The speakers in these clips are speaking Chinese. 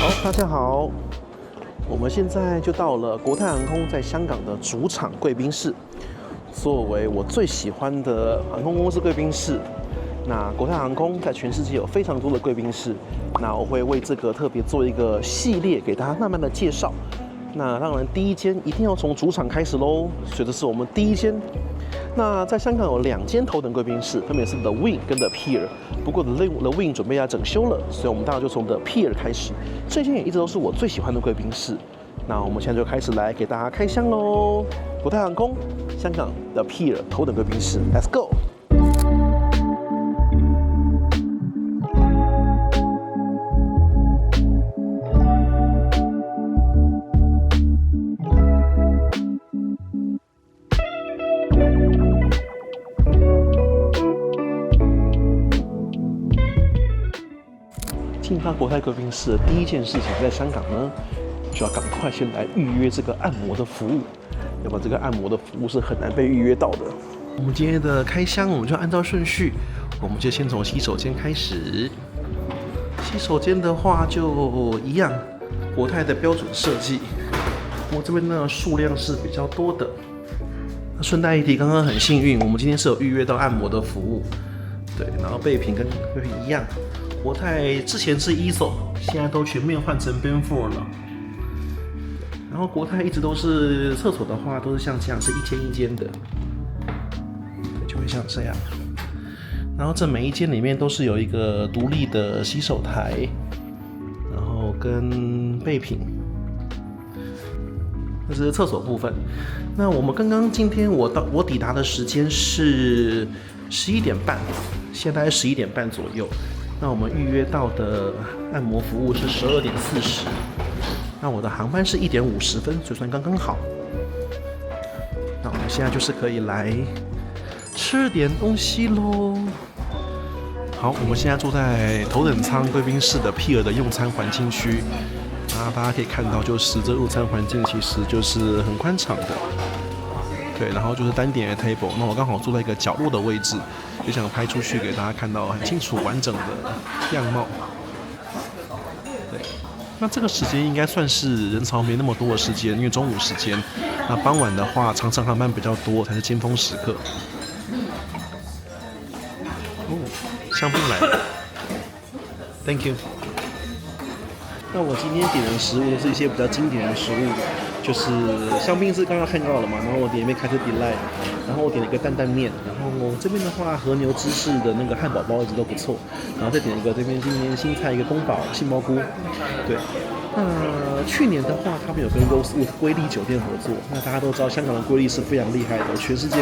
好，大家好，我们现在就到了国泰航空在香港的主场贵宾室。作为我最喜欢的航空公司贵宾室，那国泰航空在全世界有非常多的贵宾室，那我会为这个特别做一个系列，给大家慢慢的介绍。那当然，第一间一定要从主场开始喽，所以这是我们第一间。那在香港有2间头等贵宾室，分别是 The Wing 跟 The Pier。不过 The Wing 准备要整修了，所以我们当然就从 The Pier 开始。这间也一直都是我最喜欢的贵宾室。那我们现在就开始来给大家开箱喽。国泰航空香港 The Pier 头等贵宾室 ，Let's go！进到国泰贵宾室的第一件事情，在香港呢，就要赶快先来预约这个按摩的服务，要不然这个按摩的服务是很难被预约到的。我们今天的开箱，我们就按照顺序，我们就先从洗手间开始。洗手间的话就一样，国泰的标准设计。我这边呢数量是比较多的。那顺带一提，刚刚很幸运，我们今天是有预约到按摩的服务。对，然后备品跟备品一样。国泰之前是 ESO， 现在都全面换成 BEN4 了。然后国泰一直都是厕所的话，都是像这样是一间一间的，就会像这样。然后这每一间里面都是有一个独立的洗手台，然后跟备品。这是厕所部分。那我们今天我抵达的时间是11点半，现在11点半左右。那我们预约到的按摩服务是12点40，那我的航班是1点50分，所以算刚刚好。那我们现在就是可以来吃点东西咯。好，我们现在坐在头等舱贵宾室的 Pier 的用餐环境区，那大家可以看到，就是这用餐环境其实就是很宽敞的。对，然后就是单点的 table， 那我刚好坐在一个角落的位置，就想拍出去给大家看到很清楚完整的样貌。对，那这个时间应该算是人潮没那么多的时间，因为中午时间。那傍晚的话，长程航班比较多，才是尖峰时刻。哦，香槟来了 ，Thank you。那我今天点的食物都是一些比较经典的食物。就是香槟是刚刚看到了嘛，然后我点一杯开特迪赖，然后我点了一个担担面，然后这边的话和牛芝士的那个汉堡包一直都不错，然后再点一个这边今年新菜一个宫保杏鲍菇，对。那去年的话，他们有跟 Rosewood 瑰丽酒店合作。那大家都知道，香港的瑰丽是非常厉害的，全世界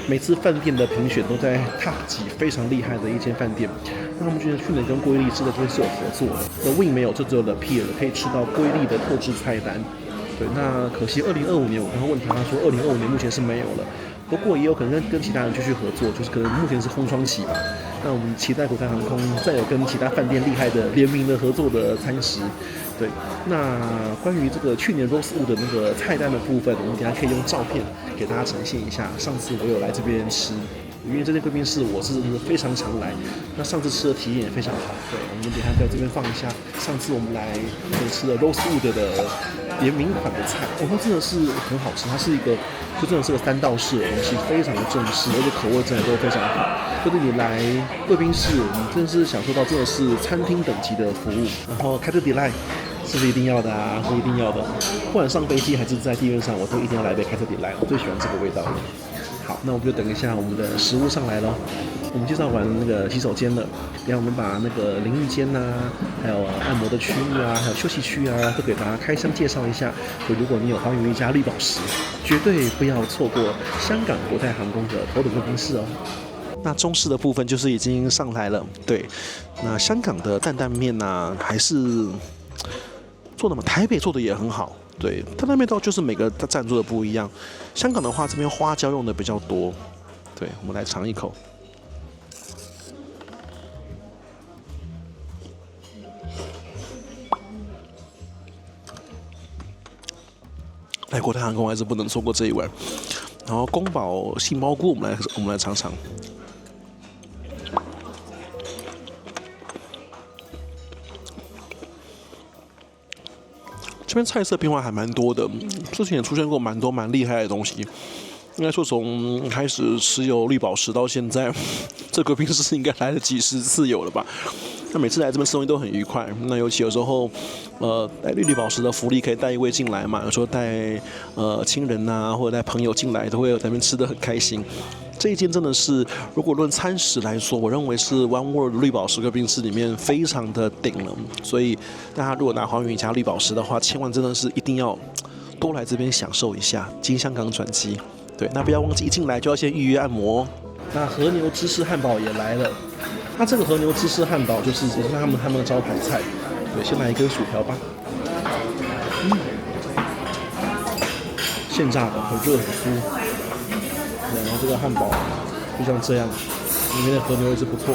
每次饭店的评选都在 Top 几非常厉害的一间饭店。那他们觉得去年跟瑰丽这个东西是有合作的。那 Wing 没有，就只有 The Pier 可以吃到瑰丽的特制菜单。对，那可惜2025年我刚刚问他说，2025年目前是没有了，不过也有可能跟其他人继续合作，就是可能目前是空窗期吧。那我们期待国泰航空再有跟其他饭店厉害的联名的合作的餐食。对，那关于这个去年 Rosewood 的那个菜单的部分，我们等一下可以用照片给大家呈现一下。上次我有来这边吃，因为这间贵宾室我是非常常来，那上次吃的体验也非常好。对，我们等一下在这边放一下上次我们来吃的 Rosewood 的联名款的菜，它真的是很好吃，它是一个就真的是个3道式的东西，非常的正式，而且口味真的都非常好。就是你来贵宾室，你真的是享受到真的是餐厅等级的服务。然后开特迪赖是不是一定要的啊？是一定要的，不管上飞机还是在地面上，我都一定要来杯开特迪赖，我最喜欢这个味道了。好，那我们就等一下我们的食物上来咯。我们介绍完那个洗手间了，然后我们把那个淋浴间还有按摩的区域还有休息区都给大家开箱介绍一下。所以如果你有环游一家绿宝石，绝对不要错过香港国泰航空的头等贵宾室哦。那中式的部分就是已经上来了，对。那香港的担担面还是做的嘛，台北做的也很好。对，担担面倒就是每个站做的不一样。香港的话，这边花椒用的比较多。对，我们来尝一口。来国泰航空还是不能错过这一碗。然后宫保杏鲍菇，我们来尝尝。嗯， ，这边菜色变化还蛮多的，之前也出现过蛮多蛮厉害的东西。应该说从开始持有绿宝石到现在，这贵宾室应该来了几十次有了吧？那每次来这边吃东西都很愉快。那尤其有时候，带绿宝石的福利可以带一位进来嘛，有时候带亲人啊或者带朋友进来，都会在那边吃得很开心。这一间真的是，如果论餐食来说，我认为是 One World 绿宝石贵宾室里面非常的顶了。所以大家如果拿黄云加绿宝石的话，千万真的是一定要多来这边享受一下，经香港转机。对，那不要忘记一进来就要先预约按摩哦。那和牛芝士汉堡也来了，它这个和牛芝士汉堡也是他们的招牌菜。对，先来一根薯条吧。现炸的，很热很酥。然后这个汉堡就像这样，里面的和牛也是不错。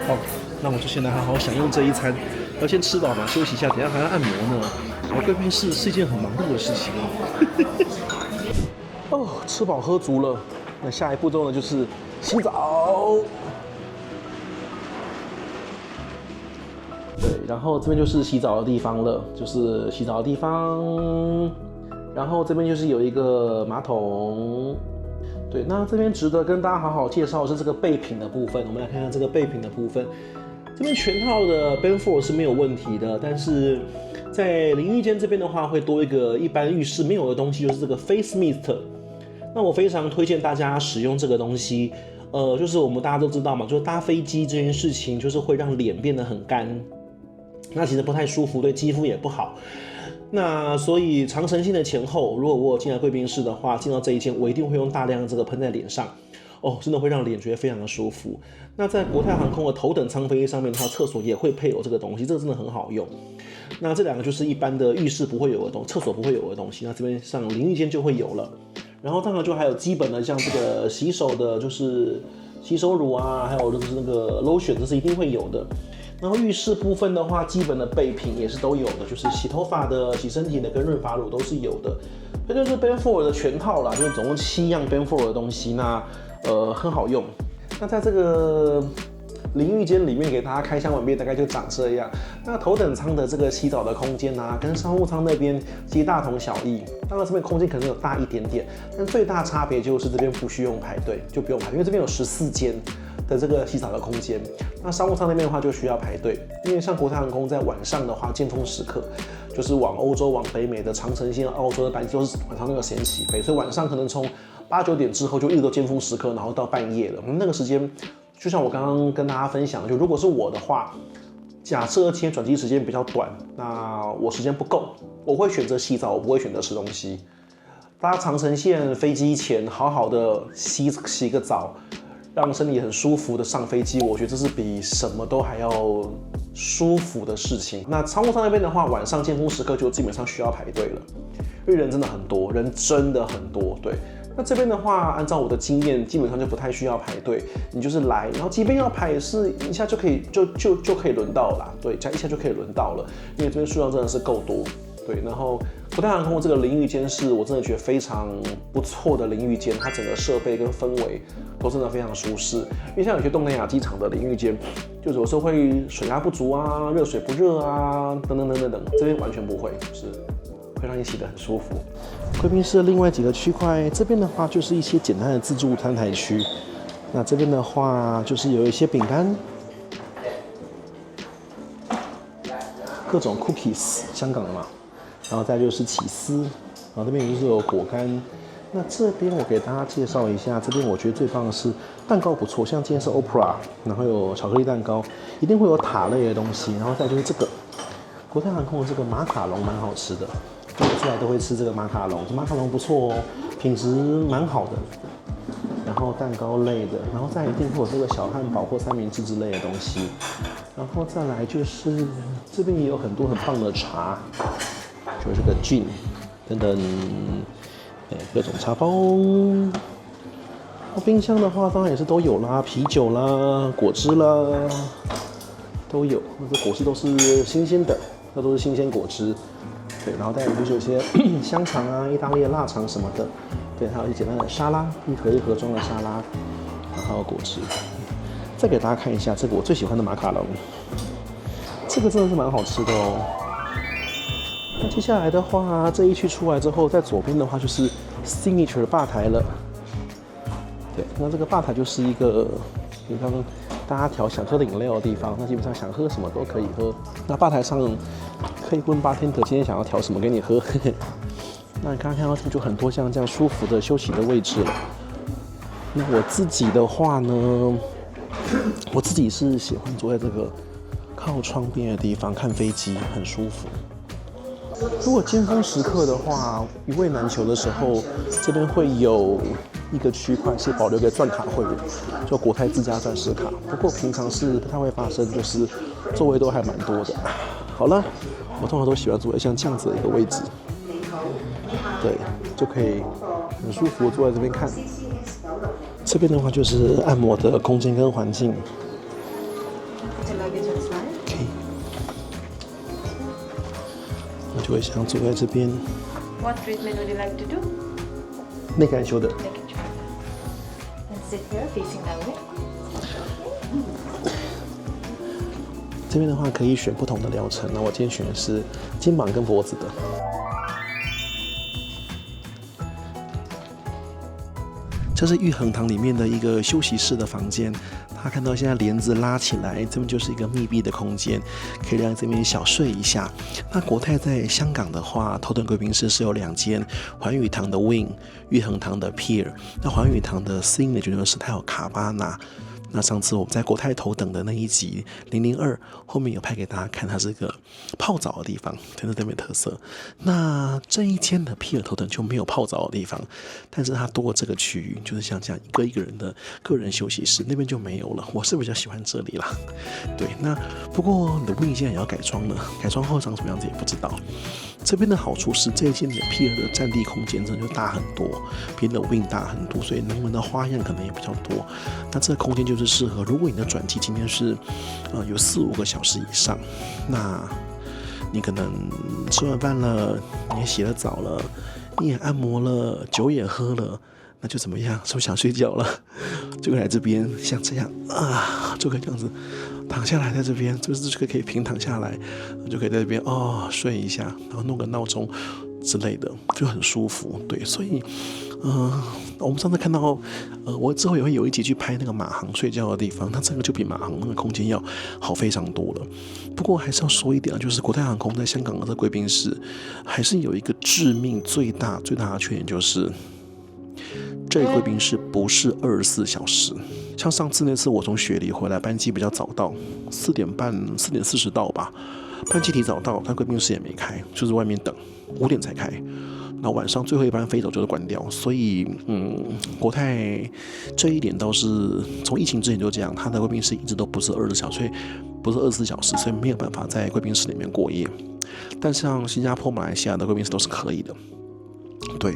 好，那我就先来好好享用这一餐，要先吃饱嘛，休息一下，等一下还要按摩呢。来贵宾室是一件很忙碌的事情哦，吃饱喝足了，那下一步骤呢就是洗澡。对，然后这边就是洗澡的地方了，就是洗澡的地方。然后这边就是有一个马桶。对，那这边值得跟大家好好介绍的是这个备品的部分。我们来看看这个备品的部分。这边全套的 Ben4是没有问题的，但是在淋浴间这边的话，会多一个一般浴室没有的东西，就是这个 Face Mist。那我非常推荐大家使用这个东西。就是我们大家都知道嘛，就是搭飞机这件事情，就是会让脸变得很干，那其实不太舒服，对肌肤也不好。那所以长程线的前后，如果我有进来贵宾室的话，进到这一间，我一定会用大量的这个喷在脸上，哦，真的会让脸觉得非常的舒服。那在国泰航空的头等舱飞机上面，它厕所也会配有这个东西，这个真的很好用。那这两个就是一般的浴室不会有的东西，厕所不会有的东西，那这边上淋浴间就会有了。然后当然就还有基本的像这个洗手的，就是洗手乳啊，还有就是那个 lotion， 这是一定会有的。然后浴室部分的话，基本的备品也是都有的，就是洗头发的、洗身体的跟润发乳都是有的。这就是 Ben4的全套啦，就是总共7样 Ben4的东西，那很好用。那在这个淋浴间里面给大家开箱完毕，大概就长这样。那头等舱的这个洗澡的空间啊，跟商务舱那边其实大同小异。当然这边空间可能有大一点点，但最大差别就是这边不需要排队，就不用排，因为这边有14间的这个洗澡的空间。那商务舱那边的话就需要排队，因为像国泰航空在晚上的话，尖峰时刻就是往欧洲、往北美的长程线、澳洲的班机都是晚上那个时间起飞，所以晚上可能从8、9点之后就一直都尖峰时刻，然后到半夜了。那个时间，就像我刚刚跟大家分享，就如果是我的话，假设今天转机时间比较短，那我时间不够，我会选择洗澡，我不会选择吃东西。搭长程线飞机前好好的洗个澡，让身体很舒服的上飞机，我觉得这是比什么都还要舒服的事情。那商务舱那边的话，晚上尖峰时刻就基本上需要排队了，因为人真的很多，人真的很多，对。那这边的话，按照我的经验，基本上就不太需要排队，你就是来，然后即便要排也是一下就可以就可以轮到了啦，对，一下就可以轮到了，因为这边数量真的是够多，对。然后国泰航空这个淋浴间是我真的觉得非常不错的淋浴间，它整个设备跟氛围都真的非常舒适。因为像有些东南亚机场的淋浴间，就有时候会水压不足啊，热水不热啊，等等，这边完全不会，就是会让你洗得很舒服。贵宾室的另外几个区块，这边的话就是一些简单的自助餐台区。那这边的话就是有一些饼干，各种 cookies， 香港的嘛。然后再就是起司，然后这边就是有果干。那这边我给大家介绍一下，这边我觉得最棒的是蛋糕不错，像今天是 Opera， 然后有巧克力蛋糕，一定会有塔类的东西。然后再就是这个国泰航空的这个马卡龙蛮好吃的。出来都会吃这个马卡龙，这马卡龙不错哦，品质蛮好的。然后蛋糕类的，然后再一定会有这个小汉堡或三明治之类的东西。然后再来就是这边也有很多很棒的茶，就是这个 gin 等等，各种茶包。冰箱的话当然也是都有啦，啤酒啦、果汁啦都有，那这果汁都是新鲜的，那都是新鲜果汁。对，然后再就是有些香肠啊、意大利的腊肠什么的，对，还有一些简单的沙拉，一盒一盒装的沙拉，然后还有果汁。再给大家看一下这个我最喜欢的马卡龙，这个真的是蛮好吃的哦。那接下来的话，这一区出来之后，在左边的话就是 Signature 的吧台了。对，那这个吧台就是一个平常大家想喝的饮料的地方，那基本上想喝什么都可以喝。那吧台上可以问bartender今天想要调什么给你喝。那你刚刚看到就很多像这样舒服的休息的位置了。那我自己的话呢，我自己是喜欢坐在这个靠窗边的地方看飞机，很舒服。如果尖峰时刻的话，一位难求的时候，这边会有一个区块是保留给钻卡会员，就国泰自家钻石卡。不过平常是不太会发生，就是座位都还蛮多的。好了，我通常都喜欢坐在像这样子的一个位置，对，就可以很舒服坐在这边看。这边的话就是按摩的空间跟环境。就会想坐在这边。What treatment would you like to do? Neck and shoulder. Neck and shoulder. And sit here facing that way. 这边的话可以选不同的疗程，那我今天选的是肩膀跟脖子的。这是玉衡堂里面的一个休息室的房间。他看到现在帘子拉起来，这边就是一个密闭的空间，可以让这边小睡一下。那国泰在香港的话，头等贵宾室是有2间，环宇堂的 Wing， 玉衡堂的 Pier。那环宇堂的Signature是它有卡巴纳。那上次我们在国泰头等的那一集002后面有拍给大家看，它是个泡澡的地方，真的特别特色。那这一间的皮尔头等就没有泡澡的地方，但是它多了这个区域，就是像这样一个人的个人休息室，那边就没有了。我是比较喜欢这里啦。对，那不过 The Wing 现在也要改装了，改装后长什么样子也不知道。这边的好处是这一间的皮尔的占地空间真的就大很多，比 The Wing 大很多，所以能玩的花样可能也比较多。那这个空间就是适合，如果你的转机今天是有4-5个小时以上，那你可能吃完饭了，你也洗了澡了，你也按摩了，酒也喝了，那就怎么样？是不是想睡觉了？就可以来这边像这样啊，就可以这样子躺下来，在这边就是可以平躺下来，就可以在这边睡一下，然后弄个闹钟之类的，就很舒服。对，所以我们上次看到我之后也会有一集去拍那个马航睡觉的地方，那这个就比马航那个空间要好非常多了。不过还是要说一点，就是国泰航空在香港的这贵宾室还是有一个致命最大的缺点，就是这个贵宾室不是24小时。像上次那次我从雪梨回来，班机比较早到，4点半、4点40到吧，班机提早到，但贵宾室也没开，就是外面等，5点才开。那晚上最后一班飞走就是关掉，所以国泰这一点倒是从疫情之前就这样，它的贵宾室一直都不是24小时，不是24小时，所以没有办法在贵宾室里面过夜。但像新加坡、马来西亚的贵宾室都是可以的。对，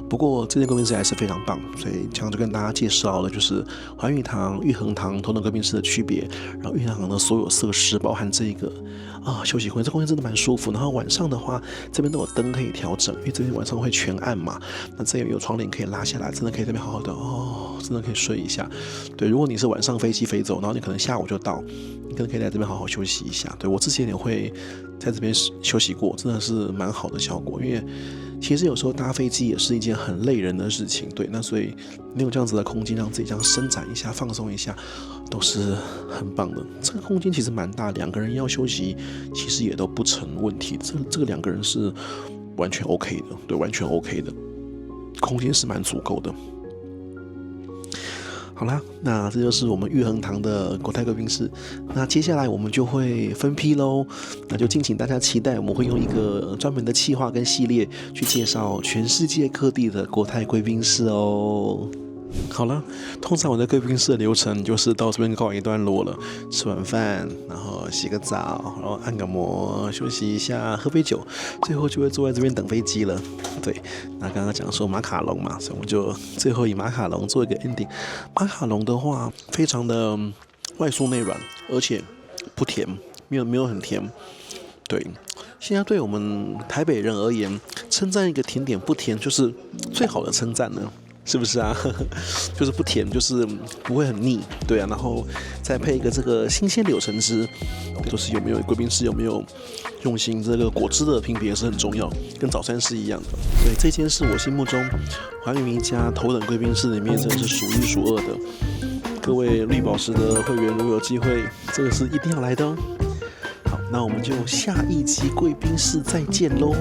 不过这间贵宾室还是非常棒，所以这样就跟大家介绍了，就是环宇堂、玉衡堂头等贵宾室的区别。然后玉衡堂的所有设施，包含这一个休息空间，这空间真的蛮舒服。然后晚上的话，这边都有灯可以调整，因为这边晚上会全暗嘛。那这边有窗帘可以拉下来，真的可以这边好好的真的可以睡一下。对，如果你是晚上飞机飞走，然后你可能下午就到，你可能可以在这边好好休息一下。对，我之前也会在这边休息过，真的是蛮好的效果，因为其实有时候搭飞机也是一件很累人的事情，对，那所以你有这样子的空间，让自己这样伸展一下、放松一下，都是很棒的。这个空间其实蛮大，2个人要休息，其实也都不成问题。这个2个人是完全 OK 的，对，完全 OK 的，空间是蛮足够的。好啦，那这就是我们玉衡堂的国泰贵宾室。那接下来我们就会分批咯，那就敬请大家期待，我们会用一个专门的企划跟系列去介绍全世界各地的国泰贵宾室哦。好了，通常我在贵宾室的流程就是到这边告一段落了，吃完饭，然后洗个澡，然后按个摩，休息一下，喝杯酒，最后就会坐在这边等飞机了。对，那刚刚讲说马卡龙嘛，所以我们就最后以马卡龙做一个 ending。马卡龙的话，非常的外酥内软，而且不甜，没有很甜。对，现在对我们台北人而言，称赞一个甜点不甜，就是最好的称赞呢。是不是啊？就是不甜，就是不会很腻，对啊。然后再配一个这个新鲜柳橙汁，就是有没有贵宾室有没有用心这个果汁的评别是很重要，跟早餐是一样的。所以这间是我心目中环宇名家头等贵宾室里面真的是数一数二的。各位绿宝石的会员，如果有机会，这个是一定要来的哦。好，那我们就下一集贵宾室再见喽。